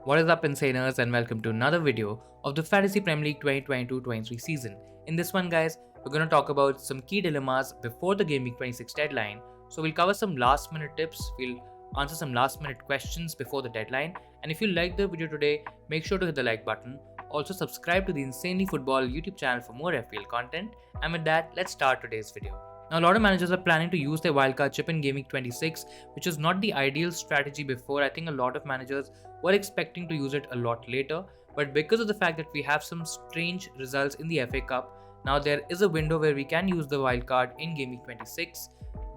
What is up, insaners, and welcome to another video of the Fantasy Premier League 2022-23 season. In this one, guys, we're going to talk about some key dilemmas before the Game Week 26 deadline. So we'll cover some last minute tips, we'll answer some last minute questions before the deadline, and if you like the video today, make sure to hit the like button. Also subscribe to the Insanely Football YouTube channel for more FPL content, and with that, let's start today's video. Now, a lot of managers are planning to use their wildcard chip in Game Week 26, which is not the ideal strategy before. I think a lot of managers were expecting to use it a lot later, but because of the fact that we have some strange results in the FA Cup, now there is a window where we can use the wildcard in Game Week 26.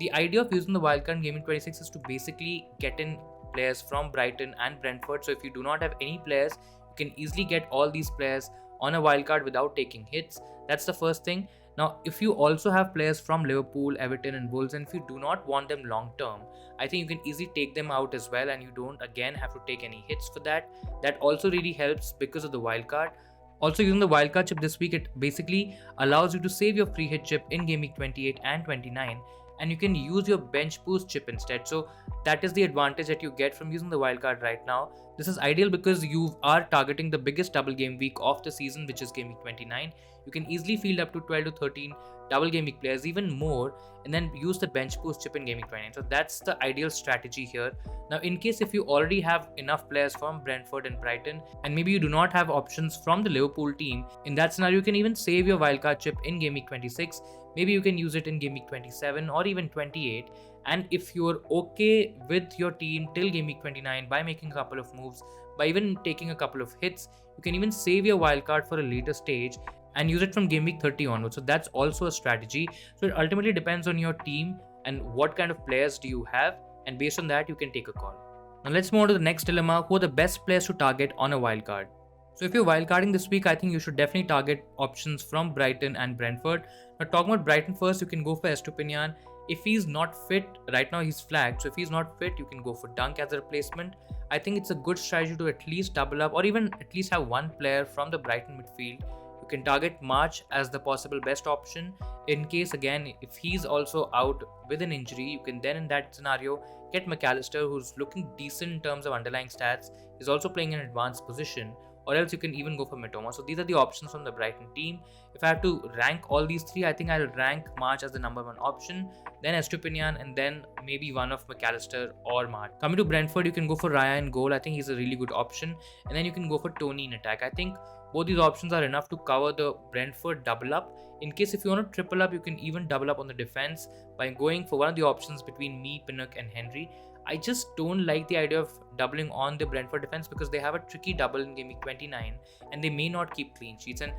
The idea of using the wildcard in Game Week 26 is to basically get in players from Brighton and Brentford. So if you do not have any players, you can easily get all these players on a wildcard without taking hits. That's the first thing. Now, if you also have players from Liverpool, Everton and Wolves, and if you do not want them long term, I think you can easily take them out as well, and you don't again have to take any hits for that. That also really helps because of the wildcard. Also, using the wildcard chip this week, it basically allows you to save your free hit chip in Game Week 28 and 29, and you can use your bench boost chip instead. So that is the advantage that you get from using the wildcard right now. This is ideal because you are targeting the biggest double game week of the season, which is Game Week 29. You can easily field up to 12 to 13 double game week players, even more, and then use the bench boost chip in Game Week 29. So that's the ideal strategy here. Now, in case if you already have enough players from Brentford and Brighton, and maybe you do not have options from the Liverpool team, in that scenario, you can even save your wildcard chip in Game Week 26. Maybe you can use it in Game Week 27 or even 28. And if you're okay with your team till Game Week 29 by making a couple of moves, by even taking a couple of hits, you can even save your wildcard for a later stage and use it from Game Week 30 onwards. So that's also a strategy. So it ultimately depends on your team and what kind of players do you have, and based on that you can take a call. Now let's move on to the next dilemma: who are the best players to target on a wildcard? So if you're wildcarding this week, I think you should definitely target options from Brighton and Brentford. Now talking about Brighton first, you can go for Estupinian. If he's not fit, right now he's flagged, so if he's not fit, you can go for Dunk as a replacement. I think it's a good strategy to at least double up or even at least have one player from the Brighton midfield. You can target March as the possible best option. In case, again, if he's also out with an injury, you can then in that scenario get McAllister, who's looking decent in terms of underlying stats. He's also playing in an advanced position. Or else you can even go for Mitoma. So these are the options from the Brighton team. If I have to rank all these three, I think I'll rank March as the number one option, then Estupinian, and then maybe one of McAllister or March. Coming to Brentford, you can go for Raya in goal. I think he's a really good option. And then you can go for Tony in attack. I think both these options are enough to cover the Brentford double up. In case if you want to triple up, you can even double up on the defense by going for one of the options between me, Pinnock and Henry. I just don't like the idea of doubling on the Brentford defense because they have a tricky double in Game Week 29 and they may not keep clean sheets, and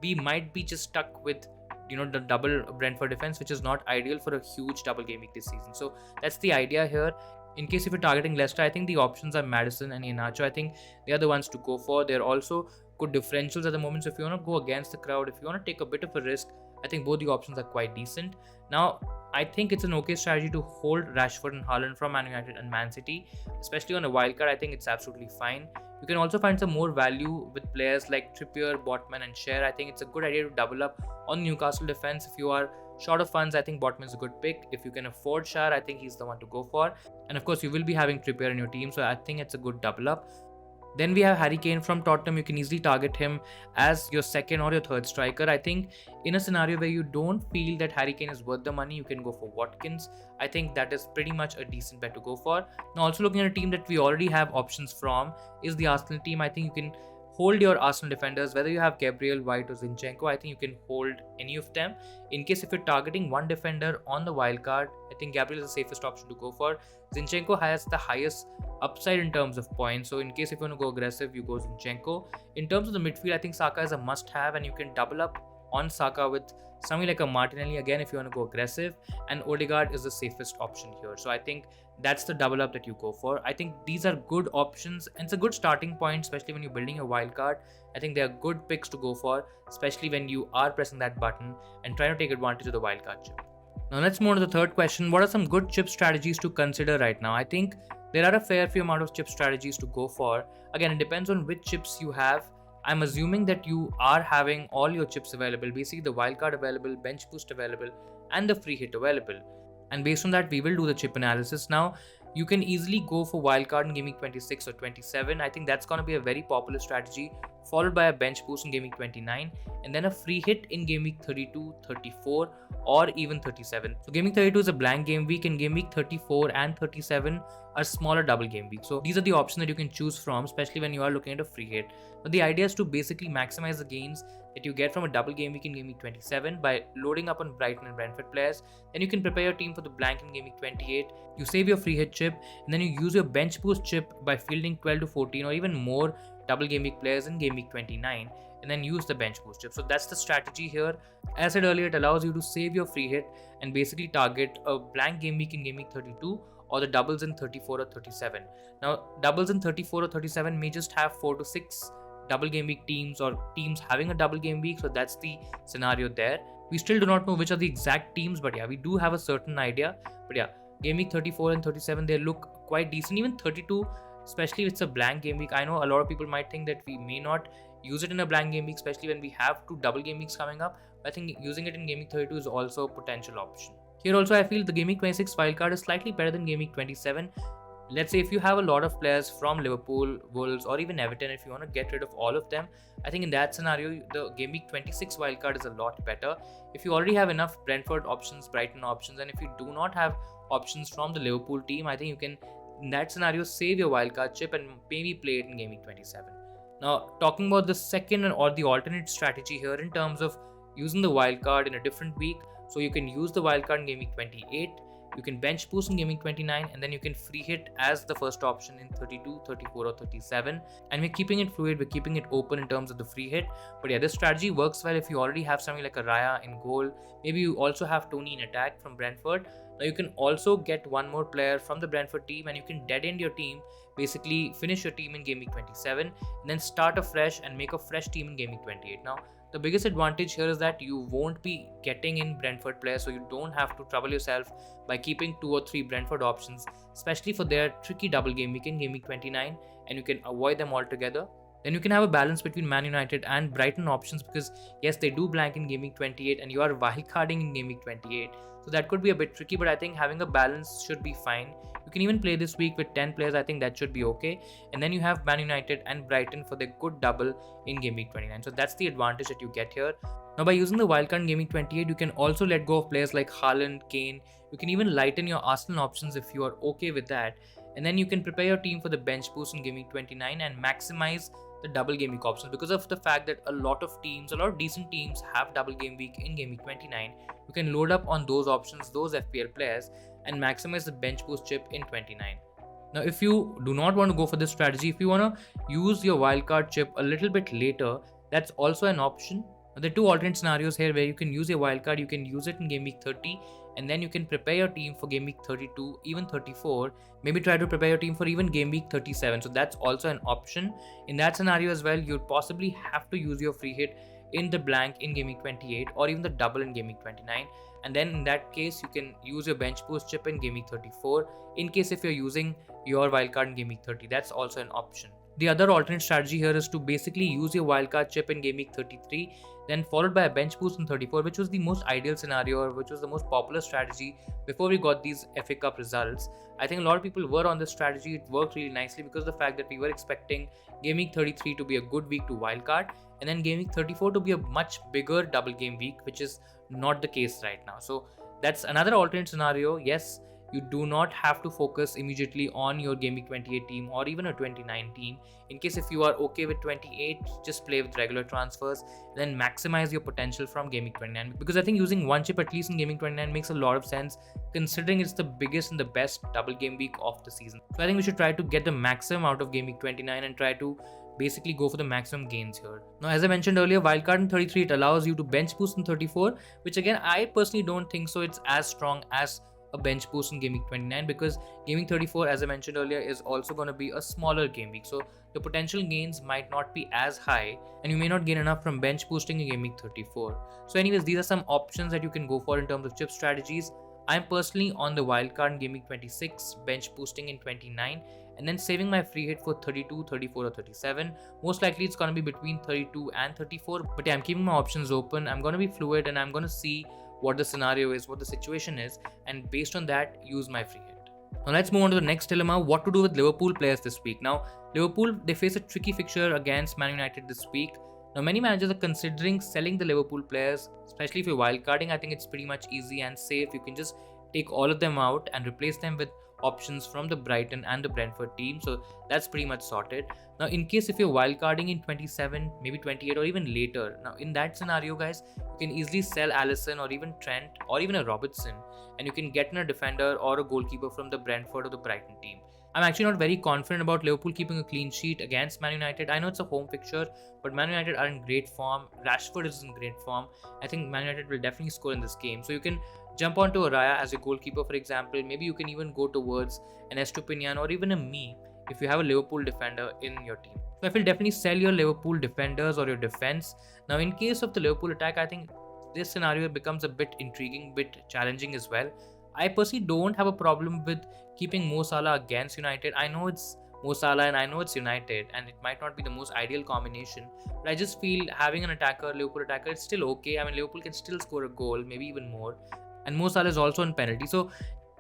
we might be just stuck with the double Brentford defense, which is not ideal for a huge double game week this season. So that's the idea here. In case if you're targeting Leicester, I think the options are Maddison and Iheanacho. I think they are the ones to go for. They're also good differentials at the moment. So if you want to go against the crowd, if you want to take a bit of a risk, I think both the options are quite decent. Now, I think it's an okay strategy to hold Rashford and Haaland from Man United and Man City, especially on a wildcard. I think it's absolutely fine. You can also find some more value with players like Trippier, Botman and Schär. I think it's a good idea to double up on Newcastle defense. If you are short of funds, I think Botman is a good pick. If you can afford Schär, I think he's the one to go for. And of course, you will be having Trippier in your team, so I think it's a good double up. Then we have Harry Kane from Tottenham. You can easily target him as your second or your third striker. I think in a scenario where you don't feel that Harry Kane is worth the money, you can go for Watkins. I think that is pretty much a decent bet to go for. Now, also looking at a team that we already have options from is the Arsenal team. I think you can hold your Arsenal defenders, whether you have Gabriel, White or Zinchenko. I think you can hold any of them. In case if you're targeting one defender on the wildcard, I think Gabriel is the safest option to go for. Zinchenko has the highest upside in terms of points, so in case if you want to go aggressive, you go Zinchenko. In terms of the midfield, I think Saka is a must-have, and you can double up on Saka with something like a Martinelli again if you want to go aggressive, and Odegaard is the safest option here. So I think that's the double up that you go for. I think these are good options and it's a good starting point, especially when you're building a wild card. I think they are good picks to go for, especially when you are pressing that button and trying to take advantage of the wild card chip. Now let's move on to the third question. What are some good chip strategies to consider right now? I think there are a fair few amount of chip strategies to go for. Again, it depends on which chips you have. I'm assuming that you are having all your chips available, basically the wildcard available, bench boost available, and the free hit available. And based on that, we will do the chip analysis. Now, you can easily go for wildcard in Game Week 26 or 27. I think that's going to be a very popular strategy, followed by a bench boost in Game Week 29, and then a free hit in Game Week 32, 34, or even 37. So Game Week 32 is a blank game week, and Game Week 34 and 37 are smaller double game week. So these are the options that you can choose from, especially when you are looking at a free hit. But the idea is to basically maximize the gains that you get from a double game week in Game Week 27 by loading up on Brighton and Brentford players. Then you can prepare your team for the blank in Game Week 28. You save your free hit chip, and then you use your bench boost chip by fielding 12 to 14 or even more double game week players in Game Week 29, and then use the bench boost chip. So that's the strategy here. As I said earlier, it allows you to save your free hit and basically target a blank game week in Game Week 32 or the doubles in 34 or 37. Now, doubles in 34 or 37 may just have 4 to 6 double game week teams or teams having a double game week, so that's the scenario there. We still do not know which are the exact teams, but yeah, we do have a certain idea. But yeah, Game Week 34 and 37, they look quite decent. Even 32, especially if it's a blank game week. I know a lot of people might think that we may not use it in a blank game week, especially when we have 2 double game weeks coming up. I think using it in Game Week 32 is also a potential option. Here also, I feel the Game Week 26 wildcard is slightly better than Game Week 27. Let's say if you have a lot of players from Liverpool, Wolves, or even Everton, if you want to get rid of all of them, I think in that scenario, the Game Week 26 wildcard is a lot better. If you already have enough Brentford options, Brighton options, and if you do not have options from the Liverpool team, I think you can, in that scenario, save your wildcard chip and maybe play it in Game Week 27. Now, talking about the second or the alternate strategy here in terms of using the wildcard in a different week. So you can use the wildcard in Game Week 28. You can bench boost in Game Week 29, and then you can free hit as the first option in 32, 34, or 37. And we're keeping it fluid, we're keeping it open in terms of the free hit. But yeah, this strategy works well if you already have something like a Raya in goal. Maybe you also have Tony in attack from Brentford. Now you can also get one more player from the Brentford team, and you can dead end your team, basically finish your team in Game Week 27, and then start afresh and make a fresh team in Game Week 28. Now, the biggest advantage here is that you won't be getting in Brentford players, so you don't have to trouble yourself by keeping 2 or 3 Brentford options, especially for their tricky double game week in Game Week 29, and you can avoid them altogether. Then you can have a balance between Man United and Brighton options, because yes, they do blank in Game Week 28 and you are wildcarding in Game Week 28. So that could be a bit tricky, but I think having a balance should be fine. You can even play this week with 10 players. I think that should be okay. And then you have Man United and Brighton for their good double in Game Week 29. So that's the advantage that you get here. Now, by using the wildcard in Game Week 28, you can also let go of players like Haaland, Kane. You can even lighten your Arsenal options if you are okay with that. And then you can prepare your team for the bench boost in Game Week 29 and maximize the double game week options, because of the fact that a lot of decent teams have double game week in Game Week 29. You can load up on those options, those FPL players, and maximize the bench boost chip in 29. Now, if you do not want to go for this strategy, if you want to use your wildcard chip a little bit later, that's also an option. Now, there are 2 alternate scenarios here where you can use your wildcard. You can use it in Game Week 30, and then you can prepare your team for Game Week 32, even 34. Maybe try to prepare your team for even Game Week 37. So that's also an option. In that scenario as well, you'd possibly have to use your free hit in the blank in Game Week 28 or even the double in Game Week 29. And then in that case, you can use your bench boost chip in Game Week 34. In case if you're using your wildcard in Game Week 30, that's also an option. The other alternate strategy here is to basically use your wildcard chip in Game Week 33, then followed by a bench boost in 34, which was the most ideal scenario, or which was the most popular strategy before we got these FA Cup results. I think a lot of people were on this strategy. It worked really nicely because of the fact that we were expecting Game Week 33 to be a good week to wildcard, and then Game Week 34 to be a much bigger double game week, which is not the case right now. So that's another alternate scenario. Yes, you do not have to focus immediately on your Game Week 28 team or even a 29 team. In case if you are okay with 28, just play with regular transfers, then maximize your potential from Game Week 29. Because I think using one chip at least in Game Week 29 makes a lot of sense, considering it's the biggest and the best double game week of the season. So I think we should try to get the maximum out of Game Week 29 and try to basically go for the maximum gains here. Now, as I mentioned earlier, wildcard in 33, it allows you to bench boost in 34, which again, I personally don't think so it's as strong as a bench boost in Game Week 29, because Game Week 34, as I mentioned earlier, is also going to be a smaller game week. So the potential gains might not be as high, and you may not gain enough from bench boosting in Game Week 34. So anyways, these are some options that you can go for in terms of chip strategies. I'm personally on the wildcard in Game Week 26, bench boosting in 29, and then saving my free hit for 32, 34 or 37. Most likely it's going to be between 32 and 34, but yeah, I'm keeping my options open. I'm going to be fluid, and I'm going to see what the scenario is, what the situation is, and based on that, use my free hit. Now let's move on to the next dilemma, what to do with Liverpool players this week. Now, Liverpool, they face a tricky fixture against Man United this week. Now, many managers are considering selling the Liverpool players, especially if you're wildcarding. I think it's pretty much easy and safe. You can just take all of them out and replace them with options from the Brighton and the Brentford team. So that's pretty much sorted. Now, in case if you're wildcarding in 27, maybe 28 or even later, now in that scenario, guys, you can easily sell Alisson or even Trent or even a Robertson, and you can get in a defender or a goalkeeper from the Brentford or the Brighton team. I'm actually not very confident about Liverpool keeping a clean sheet against Man United. I know it's a home fixture, but Man United are in great form. Rashford is in great form. I think Man United will definitely score in this game. So you can jump onto a Raya as a goalkeeper, for example. Maybe you can even go towards an Estupinian or even a Me if you have a Liverpool defender in your team. So I will definitely sell your Liverpool defenders or your defense. Now, in case of the Liverpool attack, I think this scenario becomes a bit intriguing, bit challenging as well. I personally don't have a problem with keeping Mo Salah against United. I know it's Mo Salah and I know it's United, and it might not be the most ideal combination, but I just feel having an attacker, Liverpool attacker, it's still okay. I mean, Liverpool can still score a goal, maybe even more, and Mo Salah is also on penalty. So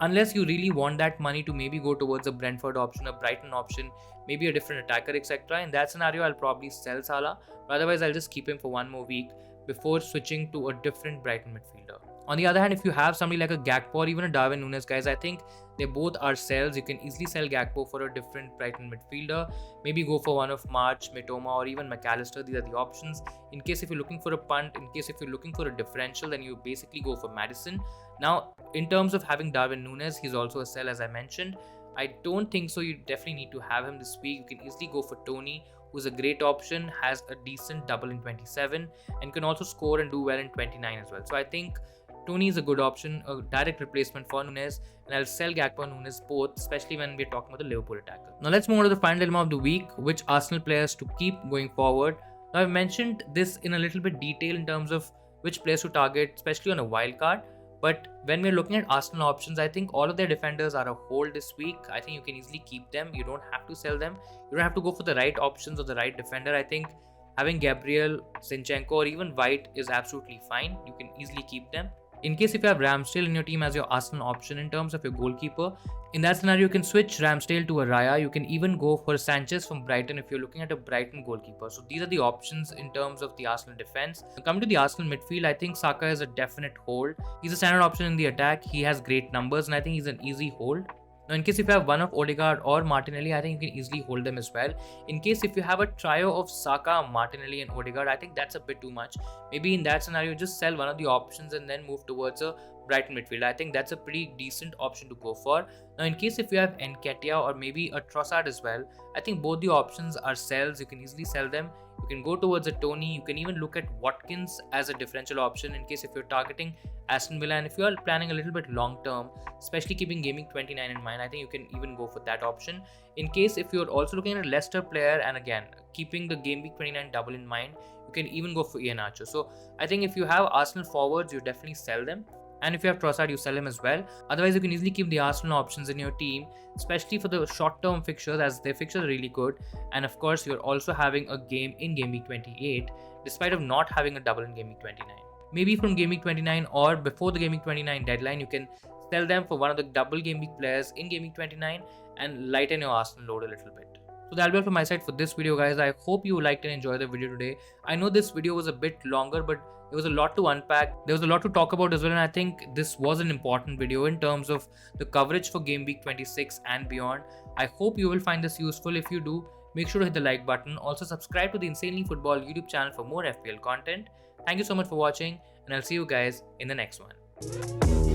unless you really want that money to maybe go towards a Brentford option, a Brighton option, maybe a different attacker, etc., in that scenario I'll probably sell Salah, but otherwise I'll just keep him for one more week before switching to a different Brighton midfielder. On the other hand, if you have somebody like a Gakpo or even a Darwin Núñez, guys, I think they both are sells. You can easily sell Gakpo for a different Brighton midfielder. Maybe go for one of March, Mitoma, or even McAllister. These are the options. In case if you're looking for a punt, in case if you're looking for a differential, then you basically go for Maddison. Now, in terms of having Darwin Núñez, he's also a sell, as I mentioned. I don't think so. You definitely need to have him this week. You can easily go for Tony, who's a great option, has a decent double in 27, and can also score and do well in 29 as well. So I think Tony is a good option, a direct replacement for Núñez, and I'll sell Gakpo and Núñez both, especially when we're talking about the Liverpool attacker. Now let's move on to the final dilemma of the week, which Arsenal players to keep going forward. Now I've mentioned this in a little bit detail in terms of which players to target, especially on a wild card. But when we're looking at Arsenal options, I think all of their defenders are a hold this week. I think you can easily keep them. You don't have to sell them. You don't have to go for the right options or the right defender. I think having Gabriel, Zinchenko, or even White is absolutely fine. You can easily keep them. In case if you have Ramsdale in your team as your Arsenal option in terms of your goalkeeper, in that scenario you can switch Ramsdale to a Raya. You can even go for Sanchez from Brighton if you're looking at a Brighton goalkeeper. So these are the options in terms of the Arsenal defense. Coming to the Arsenal midfield, I think Saka is a definite hold. He's a standard option in the attack. He has great numbers and I think he's an easy hold. Now, in case if you have one of Odegaard or Martinelli, I think you can easily hold them as well. In case if you have a trio of Saka, Martinelli and Odegaard, I think that's a bit too much. Maybe in that scenario, just sell one of the options and then move towards a Brighton midfield. I think that's a pretty decent option to go for. Now, in case if you have Nketiah or maybe a Trossard as well, I think both the options are sells. You can easily sell them. You can go towards a Tony. You can even look at Watkins as a differential option in case if you're targeting Aston Villa, and if you are planning a little bit long term, especially keeping Gaming 29 in mind, I think you can even go for that option. In case if you're also looking at a Leicester player and again keeping the Game Week 29 double in mind, you can even go for Iheanacho. So I think if you have Arsenal forwards, you definitely sell them. And if you have Trossard, you sell him as well. Otherwise, you can easily keep the Arsenal options in your team, especially for the short-term fixtures, as their fixtures are really good. And of course, you're also having a game in Game Week 28, despite of not having a double in Game Week 29. Maybe from Game Week 29 or before the Game Week 29 deadline, you can sell them for one of the double Game Week players in Game Week 29 and lighten your Arsenal load a little bit. So that'll be all from my side for this video, guys. I hope you liked and enjoyed the video today. I know this video was a bit longer, but there was a lot to unpack. There was a lot to talk about as well, and I think this was an important video in terms of the coverage for Game Week 26 and beyond. I hope you will find this useful. If you do, make sure to hit the like button. Also subscribe to the Insanely Football YouTube channel for more FPL content. Thank you so much for watching, and I'll see you guys in the next one.